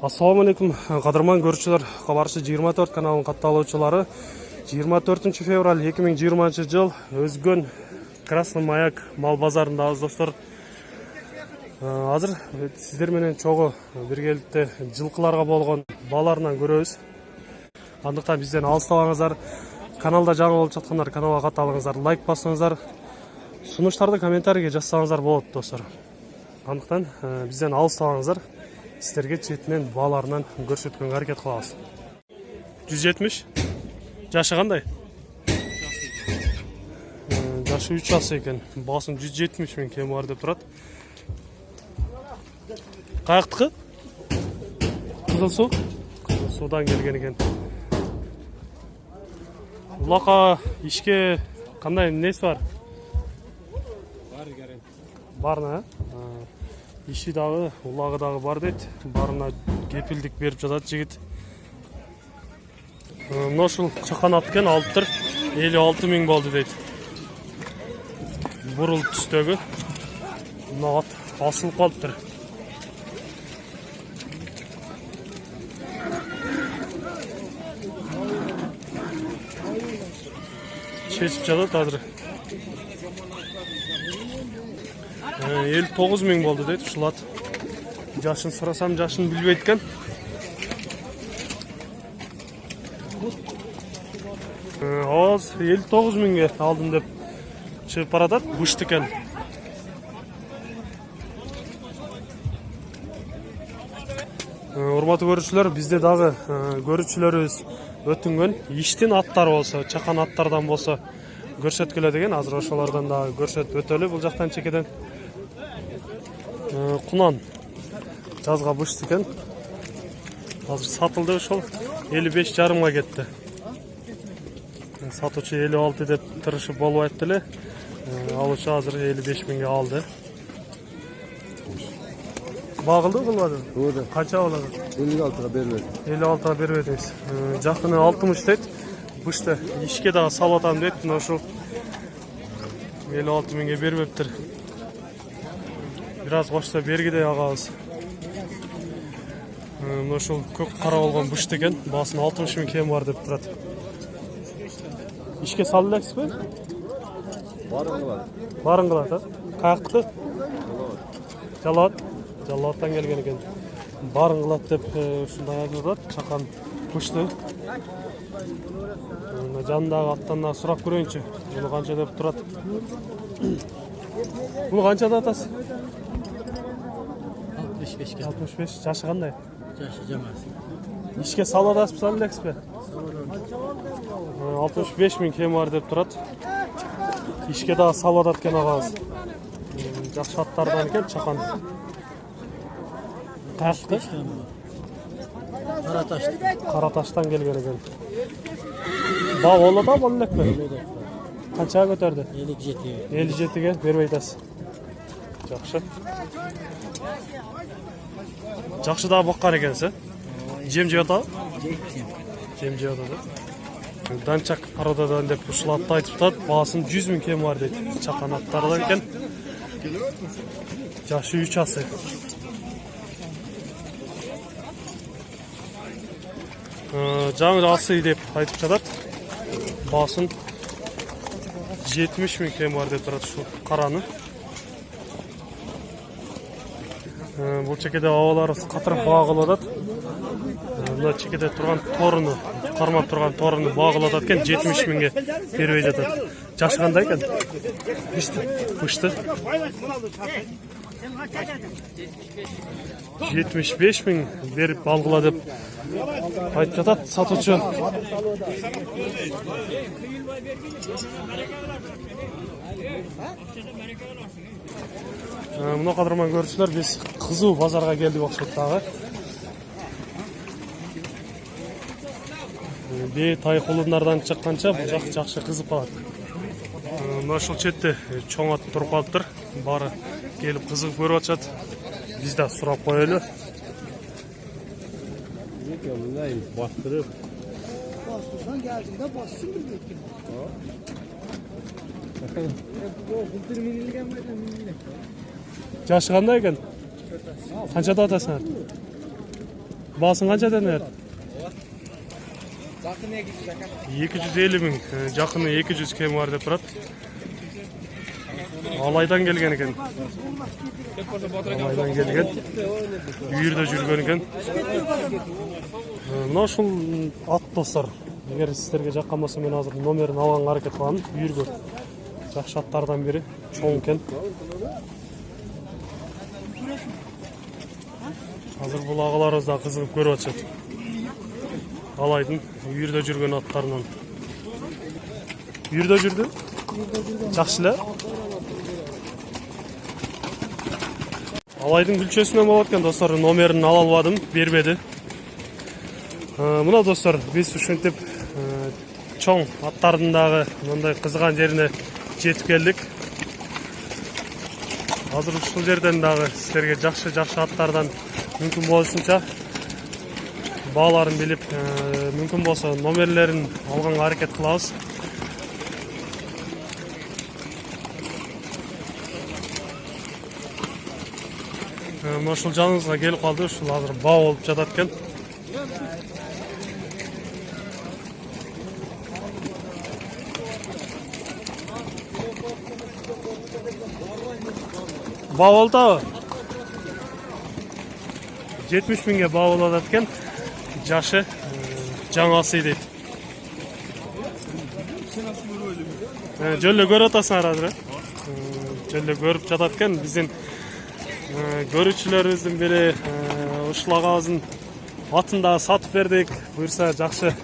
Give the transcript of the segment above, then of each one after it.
Assalamu alaikum, qadırman görüşçüler. Xabarçı 24 kanalın kattalıqçылары. 24 fevral 2020 жыл Өзгөн Красный Маяк мал базарындагы достор. Азыр сиздер менен чогуу биргеликте жылкыларга болгон бааларынан көрөбүз. Андыктан бизден алыстабаңыздар. Каналда жаңы болуп жаткандар каналга катталыңыздар, лайк басыңыздар. Сунуштарды комментарийге жазсаңыздар болот достор. Андыктан бизден алыстабаңыздар. Сіздерге четінен баларынан көрсеткенге әрекет қылабыз. 170. Жашы қандай? Жашы 3 жас екен. Басын 170 мен кем бар деп тұрады. Қаяқтықы? Қызыл су? Қызыл судан келген екен. Улақа ішке қандай несі бар? Бар на? Иши дагы, улагы дагы бар дейт. Барына кепилдик берип жатат жигит. Мына ушул чакан аткен алыптыр. 56 000 болду дейт. Бурул түстөгү. Мына ат асылып калыптыр. Чечип жатат азыр. 59 000 болду дейт ушул ат. Жашын сурасам жашын билбейт экен. Аз 59 000ге алдым деп чыгып баратат, бушт экен. Урматтуу көрүүчүлөр, бизде дагы көрүүчүлөрүбүз өтүнгөн иштин аттары болсо, чакан аттардан болсо көрсөткүлө деген. Азыр ошолордон дагы көрсөтүп өтөлү бул жактан чекеден. Кунан жазга бышты екен. Азыр сатылды ошол 55,5 кетти. Сатуучу 56 деп тырышып болбойт эле. Алуучу азыр 55 000ге алды. Багылды кылбады? Ооба. Канча болот? 56га бербедим. 56га бербедиңиз. Жакыны 60 дейт. Бышты ишке дагы салып атам дейт. Мына ушул 56 000ге бербептир. Biraz koşsa bergide ağabız. Mına şol көк кара болгон бышт экен. Басын 60 000 кем бар деп турат. Ишке салып элексизби? Барын кылат, а? Каяктыкы? Жалааттан келген экен. Барын кылат деп ушундай айтып атат. Чакан бышты. Жанындагы аттан да сурап көрөйүнчү. Муну канча деп турат. Муну канча деп атасыз? 65. Жашы қандай? Жашы жамас. Ишке салып атасыз, салып элексизби? 65 000 кем бар деп турат. Ишке дагы салып атат экен агабыз. Жакшы аттардан экен, чакан. Каяктыкы? Караташтан келген экен. Баа болот да, боло элекпи? Канчага көтөрдү? 57ге бербей атасыз. Жакшы. Жакшы да баккан экенсиз. Жем жеп атабы? Жем жеп атат. Данчак пародадан деп ушул атты айтып атат. Баасын 100 000 кем бар дейт. Чакан аттардан экен. Жашы 3 асы. Жаңы асы деп айтып жатат. Баасын 70 000 кем бар деп турат ушул караны. Бұл чекеде авалары қатырып бағылып атат. Мына чекеде тұрған торыны, қармап тұрған торыны бағылып атат екен, 70 000ге бербей жатат. Жашы қандай екен? Бышты. 75 000 беріп алғыла деп айтып жатат сатуучу. Мына кадырман көрүүчүлөр, биз кызуу базарга келдик окшойт дагы. Бээ тай кулундардан чыкканча бул жак жакшы кызып калат. Мына ушул четте чоң ат туруп калыптыр. Баары келип кызыгып көрүп атышат. Биз да сурап коелу. Мындай бастырып. Bastırsan geldiğinde bassın bir bekleyin. Жашы кандай экен? Канчада атасың? Баасын канча денер? Жақын 250 миң, жакыны 200 кем бар деп турат. Алайдан келген екен. Алайдан келген. Үйірде жүрген екен. Мына ушул ат достор. Эгер сиздерге жаккан болсо мен азыр номерин алганга аракет кылам. Үйүргө жакшы аттардан бири, чоң экен. Азыр бул агаларыбыз да кызыгып көрүп атышат. Алайдын үйүрдө жүргөн аттарынан. Үйүрдө жүрдү? Жакшы эле. Алайдын күлчөсүнөн болот экен достор, номерин ала албадым, бербеди. Мына достор, биз ушинтип чоң аттардын дагы мындай кызыган жерине жетип келдик. Азыр ушул жерден дагы сиздерге жакшы аттардан мүмкүн болушунча бааларын билип, мүмкүн болсо номерлерин алганга аракет кылабыз. Мына ушул жаныбызга келип калды, ушул азыр баа болуп жатат экен. Баа болду. 70 миңге баа болот экен. Жашы жаңасы дейт. Жөлө көрүп атасыңар азыр. Жөлө көрүп жатат экен. Биздин көрүүчүлөрүбүздүн бири ушул агабыздын атын да сатып бердик. Буюрса жакшы.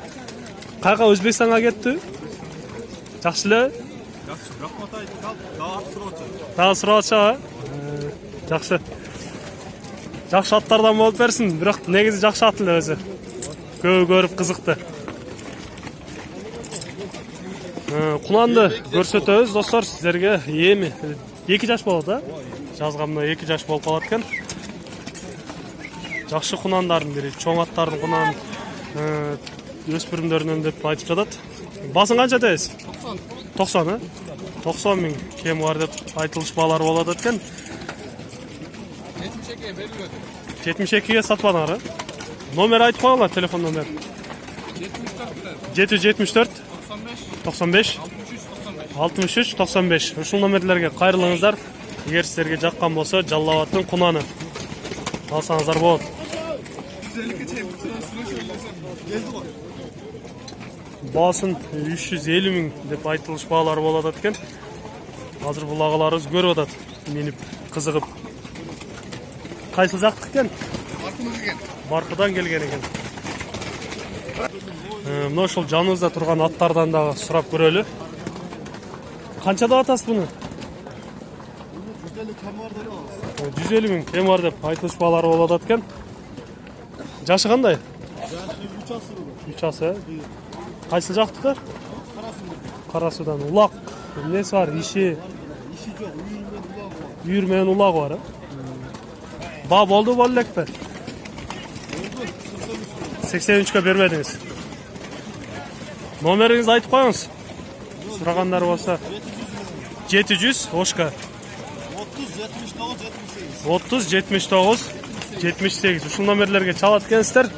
Кайга Өзбекстанга кетти? Жакшы эле? Жақсы, рахмат айтып қалып, Дагы сурап атышабы? Жакшы. Жакшы аттардан болуп берсин, бирок негизи жакшы ат эле өзү. Көбү көрүп кызыкты. Кунанды көрсөтөбүз достор сиздерге. Эми 2 жаш болот, а? Жазгамда 2 жаш болуп калат экен. Жакшы кунандардын бири, чоң аттардын кунан өспүрүмдөрүнөн деп айтып жатат. Басын канча дейсиз? 90, а? 90 миң кем бар деп айтылышмалар болот экен. 72-ге сатпадыңар, номер айтып коюңар, телефон номер. 774 95 63 95. Ушул номерлерге кайрылыңыздар. Эгер сиздерге жаккан болсо, Жалал Абадтын кунаны алсаңыздар болот. Баасын 350 миң деп айтылышмалар болот экен. Азыр бул агаларыбыз көрүп атат, минип кызыгып. Кайсы жактык экен? Баркыдан келген экен. Мына ошол жаныбызда турган аттардан дагы сурап көрөлү. Канчада атасыз буну? 150 миң кем бар деп айтылышмалар болот экен. Жашы кандай? Жашы 3 асыр. Кайсы жактыкы? Карасудан. Улак эмнеси бар? Иши жок, үйүр менен улагы бар. Баа болду болду элекпи? 83-кө бербедиңиз. Номериңизди айтып коюңуз. Сурагандар болсо 700 ошка 30 79 78. Ушул номерлерге чалат экенсиздер.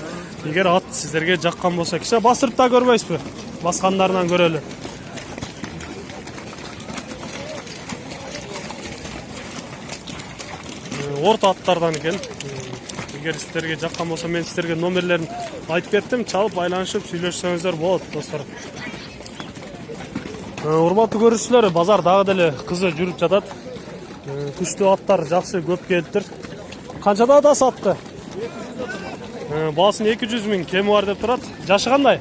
Эгер ат сиздерге жаккан болсо, кичине басырып да көрбөйсүзбү? Баскандарынан көрөлү. Орто аттардан экен. Эгер сиздерге жаккан болсо, мен сиздерге номерлерин айтып кеттим, чалып байланышып сүйлөшсөңүздөр болот, достор. Урматтуу көрүүчүлөр, базар дагы деле кызы жүрүп жатат. Күчтүү аттар жакшы көп келиптир. Канчада да сатты? Баасын 200 миң кеми бар деп турат. Жашы кандай?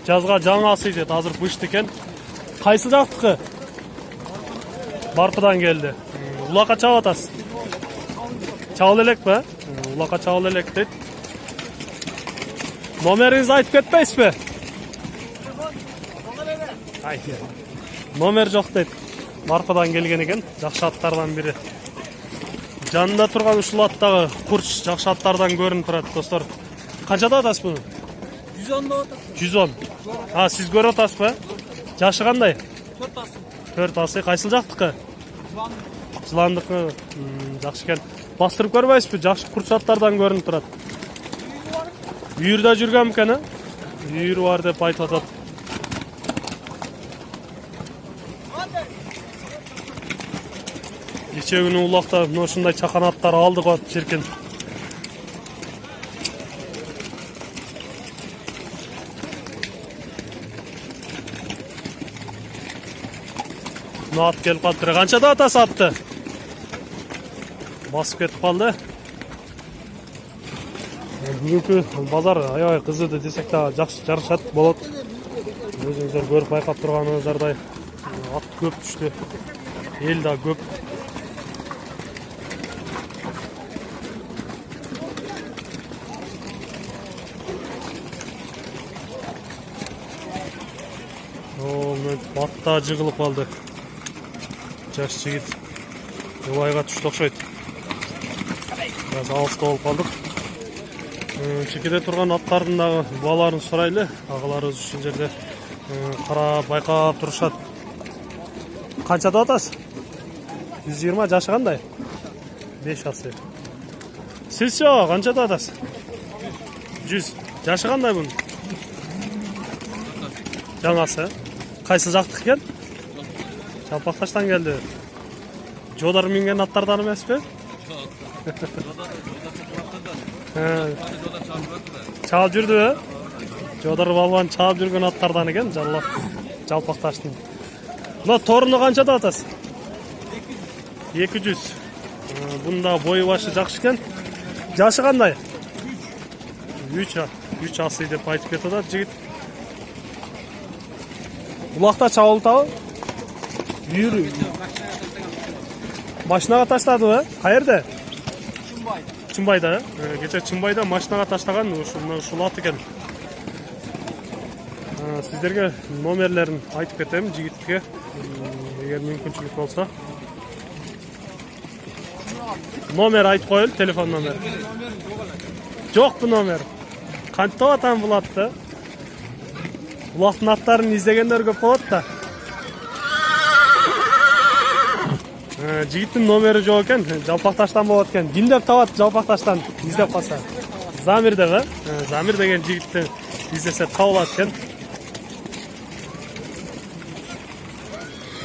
Жазга жаңасы дейт, азыр бышты экен. Кайсы жактыкы? Баркыдан келди. Улакка чабып атасыз? Чабыл элекпи? Улакка чабыл элек дейт. Номериңизди айтып кетпейсизби? Номер жок дейт. Баркыдан келген экен, жакшы аттардан бири. Жанында турган ушул аттагы курч жакшы аттардан көрүнүп турат, достор. Канчада атасыз буну? 110 болот. 110. Сиз көрүп атасызбы? Жашы кандай? 4 асы. 4 асы. Кайсыл жактыкы? жыландыкы жакшы экен. Бастырып көрбөйсүзбү? Жакшы курчаттардан көрүнүп турат. Үйүрдө жүргөн экен, а? Үйүрү бар деп айтып атат. Кече күнү улакта ушундай чаканаттар алдык от чиркин. Ат келип калыптыр. Канчада атасы атты? Басып кетип калды. Бүгүнкү базар аябай кызыды десек да жакшы жарышат болот. Өзүңүздөр көрүп байкап турганыңыздардай ат көп түштү. Эл да көп. Ат да жыгылып калды. Жаш жигит убайга түштү окшойт. Biraz алыста болуп калдык. Чекеде турган аттардын дагы бааларын сурайлы. Агаларыбыз ушул жерде кара байкап турушат. Канчада атасыз? 120 жашы кандай? 5 асы. Сизчи канчада атасыз? 100. Жашы кандай бунун? Жаңасы. Кайсы жактык экен? Жалпакташтан келди. Жодар минген аттардан эмеспи? Чаап жүрдүбү? Жодар балбан чаап жүргөн аттардан экен, жалпакташтын. Мына торуну канчада атасыз? 200. Бунда бою башы жакшы экен. Жашы кандай? 3 асы деп айтып кетип атат жигит. Улакта чабылтабы? Үйүрү. Машинага таштадыбы? Каерде? Чымбайда. Кече Чымбайда машинага таштаган, ушул ат экен. Сиздерге номерлерин айтып кетем жигитке, эгер мүмкүнчүлүк болсо. Номер айтып коелу, телефон номер. Жок бу номер. Кантип атам бул атты? Улактын аттарын издегендер көп болот да. Жигиттин номери жок экен, Жалпакташтан болот экен. Ким деп табат Жалпакташтан издеп калса? Замир деп, Замир деген жигитти издесе табылат экен.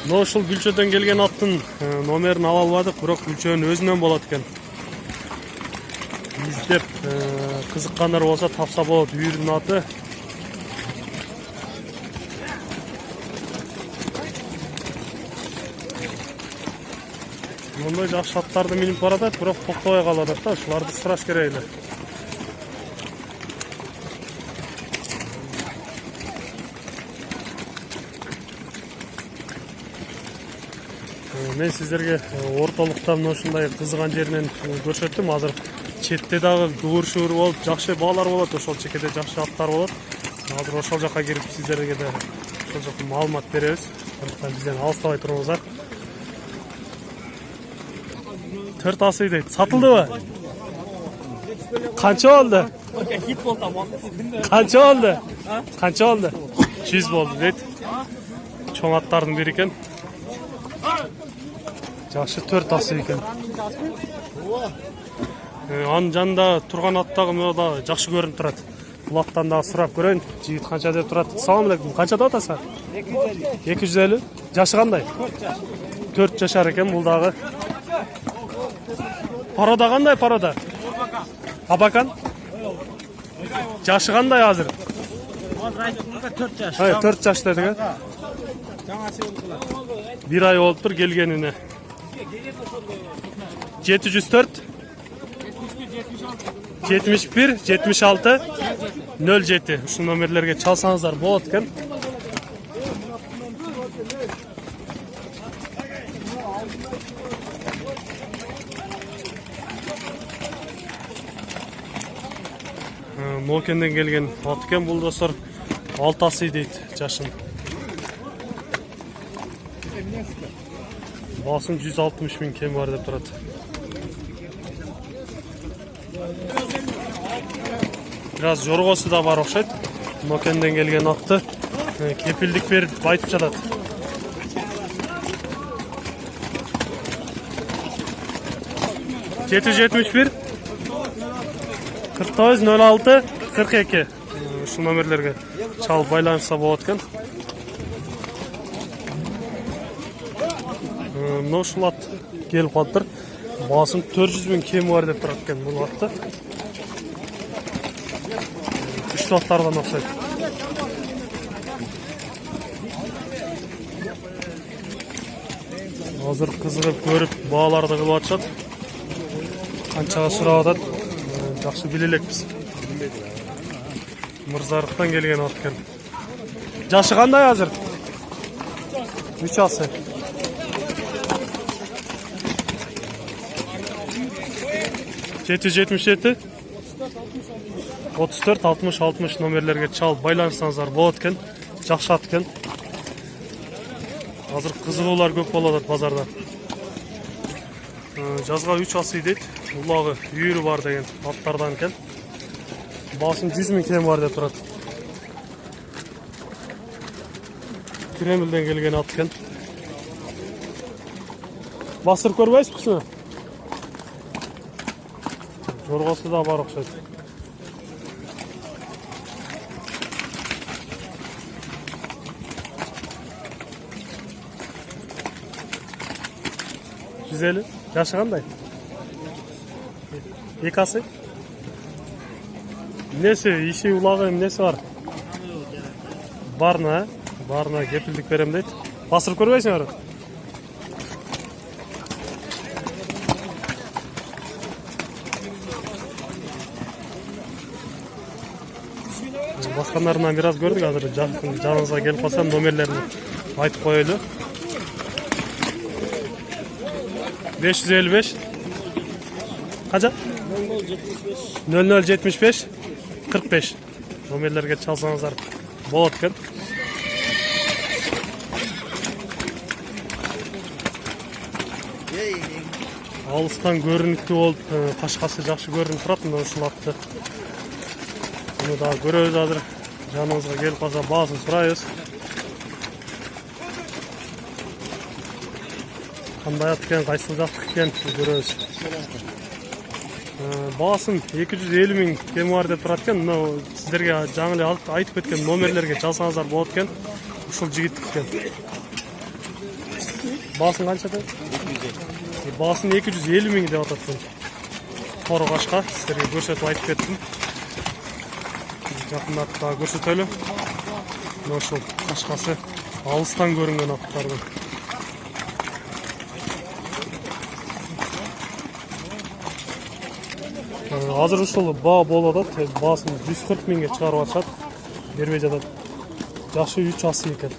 Но ушул Гүлчөдөн келген аттын номерин ала албадык, бирок Гүлчөнүн өзүнөн болот экен. Издеп кызыккандар болсо тапса болот, үйүрдүн аты. Мындай жакшы аттарды минип баратат, бирок токтобой калып атат да, ушуларды сураш керек эле. Мен сиздерге ортолукта ушундай кызыган жеринен көрсөттүм. Азыр четте дагы дур-шур болуп, жакшы баалар болот, ошол чекеде жакшы аттар болот. Азыр ошол жака кирип сиздерге да ошол жака маалымат беребиз. Андыктан бизден алыстабай туруңуздар. 4 асы дейт. Сатылдыбы? Канча болду? Канча болду? Канча болду? 100 болду дейт. Чоң аттардын бири экен. Жакшы 4 асы экен. Анын жанында турган ат дагы мында жакшы көрүнүп турат. Бул аттан дагы сурап көрөйүн. Жигит канча деп турат? Салам алейкум. Канчада атасы? 250. Жашы кандай? 4 жашар экен бул дагы. Парода кандай парода? Абакан? Жашы кандай азыр? 4 жаш. 4 жаш дедик. Bir ay oluptur gelgenine. 704 71 76 07 şu nomerlerge çalsanızlar bolot eкен. Мокенден келген ат экен бул достор. 6 асы дейт жашын. Basın 160 bin kem var деп турат. Biraz jorgosu da var окшойт. Мокенден келген атты кепилдик берип айтып жатат. 771 49 06 42 ушул номерлерге чалып байланышса болот экен. Мына ушул ат келип калыптыр. Басым 400 000 кеми бар деп турат экен бул атты. Күчтүү аттардан окшойт. Азыр кызыгып көрүп бааларды кылып атышат. Канчага сурап атат, жакшы биле элекпиз. Мырзарыктан келген ат экен. Жашы кандай азыр? 3 асы. Жети 77 34 60 60 номерлерге чалып байланышсаңыздар болот экен. Жакшы ат экен. Азыр кызыгуулар көп болот атат базарда. Жазга 3 асы дейт. Улагы, үйүрү бар деген аттардан экен. Басым 100 000 кем бар деп турат. Кремлден келген ат экен. Бастырып көрбөйсүзбү? Жоргосу да бар окшойт. Güzeli. Yaşı qanday? Ekасы? Nesi? İşi ulağı nesi var? Barna. Barna kepildik berem deydi. Basırıp көрбөйсүң ары? Басқандарынан biraz көрдік, азыр жаныңызға келіп қалсам номерлерін айтып қойлы. 555 Kaça? 0075 45 Номерлерге çalsanızlar болот экен. Алыстан көрүнүктүү болуп, кашкасы жакшы көрүнүп турат мына ушул атты. Муну да көрөбүз азыр. Жаныңызга келип калса баасын сурайбыз. Кандай ат экен, кайсыл жактык экен көрөбүз. Баасын 250 000 кем бар деп турат экен. Мына сиздерге жаңы эле айтып кеткен номерлерге çalsanızlar болот экен. Ушул жигиттик экен. Баасын канча деп? Баасын 250 000 деп атат экен. Тoro кашка сиздерге көрсөтүп айтып кеттим. Жакындап да көрсөтөлү. Мына ушул кашкасы алыстан көрүнгөн аттардын. Азыр ушул баа болуп атат. Баасын 140 000ге чыгарып атышат. Бербей жатат. Жакшы 3 асы экен.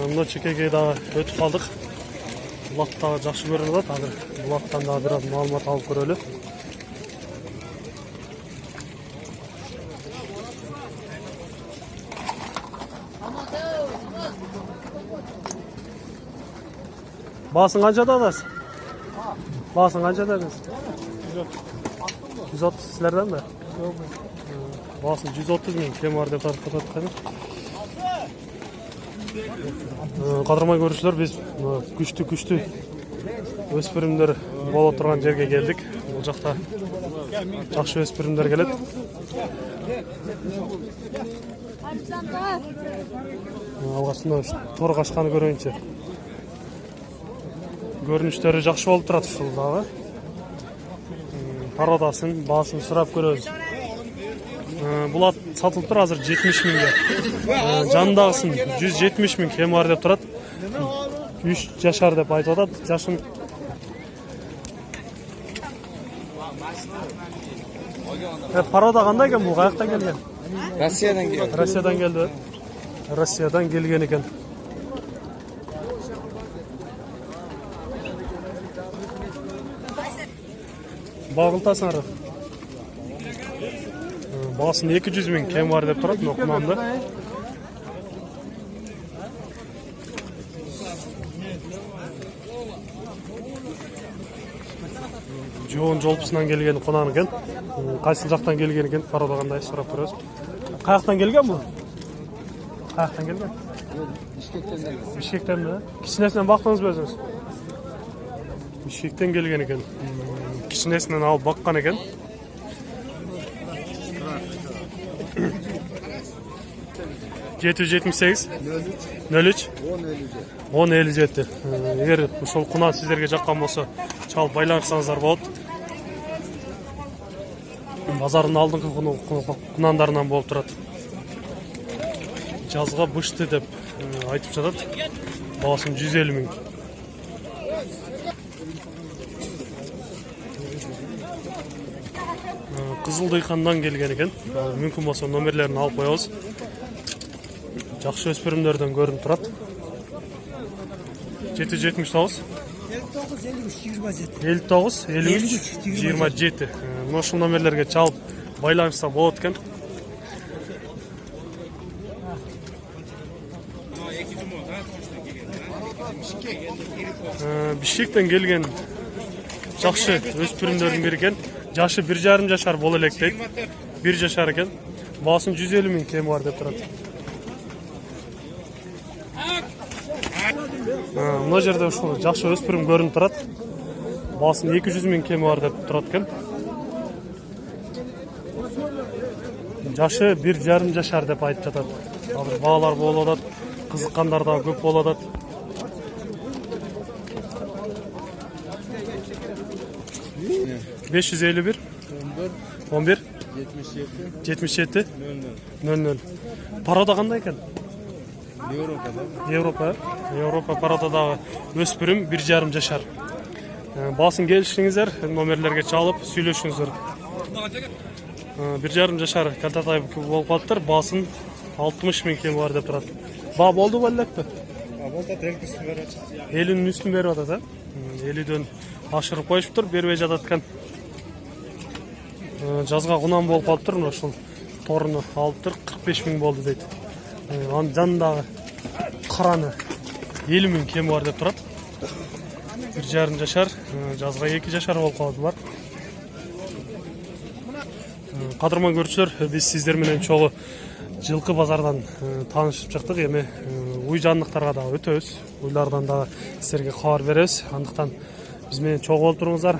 Мына чекеге да өтүп калдык. Бул ат дагы жакшы көрүнүп атат. Азыр бул аттан да бир аз маалымат алып көрөлү. Basın kaçada adasın? Basın kaçada adasın? 130 sizlerden mi? Basın 130 000 kem var деп tartып атат. Кадырмай көрүүчүлөр, биз күчтүү өспүрүмдөр боло турган жерге келдик. Бул жакта жакшы өспүрүмдөр келет. Алгачында тор кашканы көрөйүнчү. Görünüşleri жақсы болып тұрады ушул дагы. Пародасын, баасын сурап көрөбүз. Бул ат сатылып тур азыр 70 000ге. Жанындагысын 170 000 кем бар деп турат. 3 жашар деп айтып атат. Жашын Парода кандай экен бул? Каяктан келген? Россиядан келген. Россиядан келди. Россиядан келген экен. Bağıltasın arı. Basın 200 000 kem var деп тұрады оқымамды. Жоон жолпусунан келген қонан екен. Қайсыл жақтан келген екен, Парода қандай сұрап көрөбүз. Қаяқтан келген бұл? Қаяқтан келген? Bişkekten geldim. Бишкектен бе? Кичинесинен бактыңыз ба өзүңүз? Бишкектен келген экен. Кичинесинен алып баккан экен. Жети жүз жетимиш сегиз 03 1057. Эгер ушул кунан сиздерге жаккан болсо чалып байланышсаңыздар болот. Базардын алдыңкы кунандарынан болуп турат. Жазга бышты деп айтып жатат. Баасын 150 миң. Кызыл дыйкандан келген экен. Мүмкүн болсо номерлерин алып коебуз. Жакшы өспүрүмдөрдөн көрүнүп турат. 779 59 53 27. 59 53 27. Мына ушул номерлерге чалып байланышса болот экен. Бишкектен келген жакшы өспүрүмдөрдүн бири экен. Жашы 1,5 жашар боло элек дейт. 1 жашар экен. Баасын 150 миң кеми бар деп турат. Мына жерде ушул жакшы өспүрүм көрүнүп турат. Баасын 200 миң кеми бар деп турат экен. Жашы 1,5 жашар деп айтып жатат. Азыр баалар болуп атат. Кызыккандар да көп болуп атат. Beş yüz 51 11 77 00. Parada кандай экен? Европа парададагы өспүрүм 1,5 жашар. Басын келишиңиздер, номерлерге чалып сүйлөшүңүздөр. 1,5 жашар калтатай болуп калыптыр. Басын 60 миң кеми бар деп турат. Ба болду белекпи? Болду, делгисин берет. 50'nin üstün берип атат, 50'дөн ашырып коюшуптур, бербей жатат экен. Жазга кунан болуп калыптыр, мына ушул торуну алыптыр, 45 миң болду дейт. Анын жанындагы караны 50 миң кеми бар деп турат. 1,5 жашар, жазга 2 жашар болуп калдылар. Кадырман көрүүчүлөр, биз сиздер менен чогуу жылкы базардан таанышып чыктык. Эми уй жандыктарга дагы өтөбүз. Уйлардан дагы силерге кабар беребиз. Андыктан биз менен чогуу болуп туруңуздар.